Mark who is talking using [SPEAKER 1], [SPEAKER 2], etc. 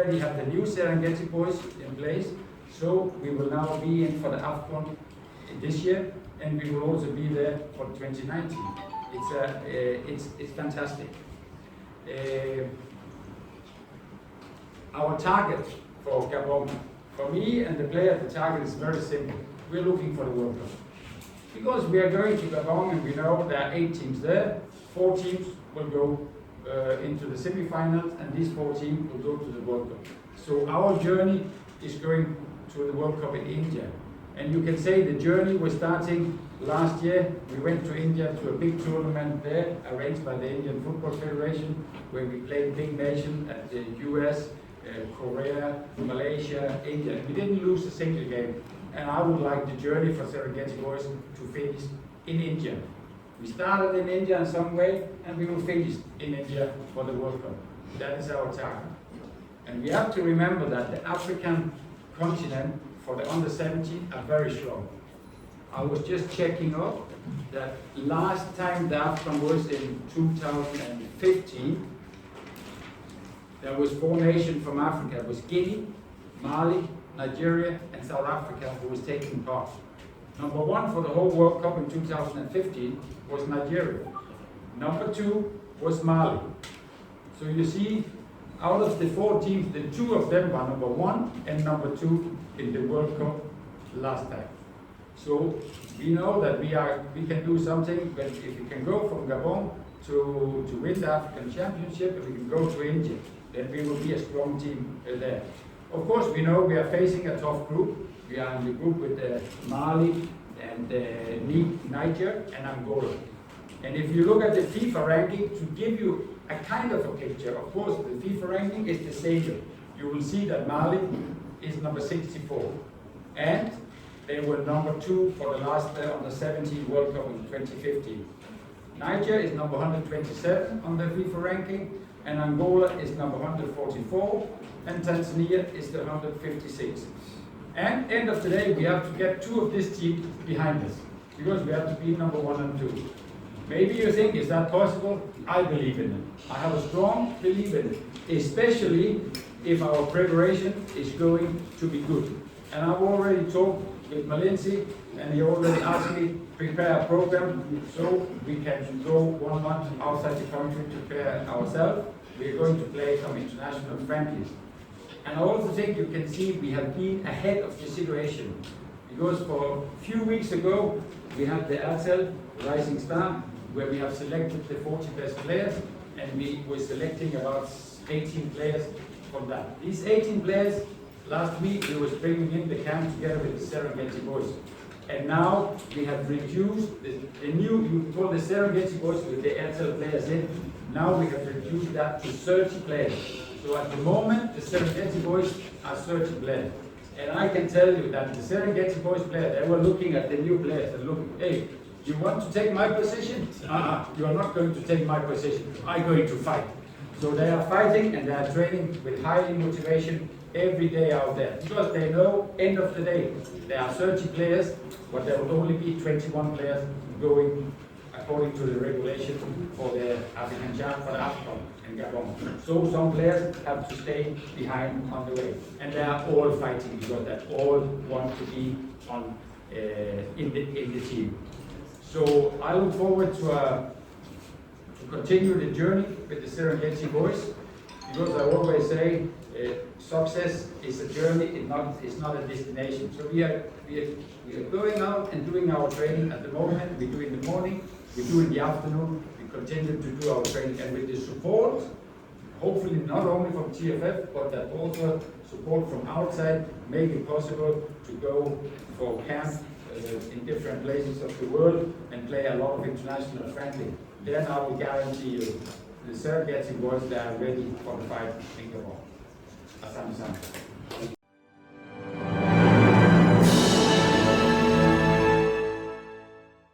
[SPEAKER 1] already have the new Serengeti Boys in place, so we will now be in for the Afcon this year, and we will also be there for 2019. It's fantastic. Our target for Gabon, for me and the player, the target is very simple. We're looking for the World Cup. Because we are going to Gabon and we know there are 8 teams there, 4 teams will go into the semi-finals, and these 4 teams will go to the World Cup. So our journey is going to the World Cup in India. And you can say the journey was starting last year. We went to India to a big tournament there, arranged by the Indian Football Federation, where we played big nations at the US, Korea, Malaysia, India. We didn't lose a single game. And I would like the journey for Serengeti Boys to finish in India. We started in India in some way, and we will finish in India for the World Cup. That is our target. And we have to remember that the African continent for the under-17 are very strong. I was just checking up that last time the Afcon was in 2015, there was 4 nations from Africa. It was Guinea, Mali, Nigeria, and South Africa who was taking part. Number 1 for the whole World Cup in 2015 was Nigeria. Number 2 was Mali. So you see, out of the 4 teams, the 2 of them are number 1 and number 2 in the World Cup last time. So we know that we can do something, but if we can go from Gabon to win the African Championship, and we can go to India, then we will be a strong team there. Of course, we know we are facing a tough group. We are in the group with Mali and Niger and Angola. And if you look at the FIFA ranking, to give you a kind of a picture, of course, the FIFA ranking is the same. You will see that Mali is number 64. And they were number 2 for the last under-17 World Cup in 2015. Niger is number 127 on the FIFA ranking, and Angola is number 144, and Tanzania is the 156. And end of the day, we have to get 2 of these teams behind us, because we have to be number 1 and 2. Maybe you think, is that possible? I believe in it. I have a strong belief in it, especially if our preparation is going to be good. And I've already talked with Malinzi, and he already asked me to prepare a program so we can go 1 month outside the country to prepare ourselves. We're going to play some international friendlies. And I also think you can see we have been ahead of the situation. Because for a few weeks ago, we had the RTL Rising Star, where we have selected the 40 best players, and we were selecting about 18 players from that. These 18 players, last week we was bringing in the camp together with the Serengeti Boys. And now we have reduced the new, you call the Serengeti Boys with the RTL players in, now we have reduced that to 30 players. So at the moment, the Serengeti Boys are 30 players. And I can tell you that the Serengeti Boys players, they were looking at the new players and looking, hey, you want to take my position? You are not going to take my position. I'm going to fight. So they are fighting and they are training with high motivation every day out there. Because they know, end of the day, there are 30 players, but there will only be 21 players going according to the regulation for the African Champ for the Afcon in Gabon. So some players have to stay behind on the way. And they are all fighting because they all want to be on in the team. So I look forward to continue the journey with the Serengeti Boys, because I always say success is a journey, it's not a destination. So we are going out and doing our training at the moment. We do in the morning, we do in the afternoon, we continue to do our training, and with the support, hopefully not only from TFF, but that also support from outside, make it possible to go for camp in different places of the world and play a lot of international friendly. Then I will guarantee you, the Serengeti Boys, they are ready for the fight in Gabon. Asante sana.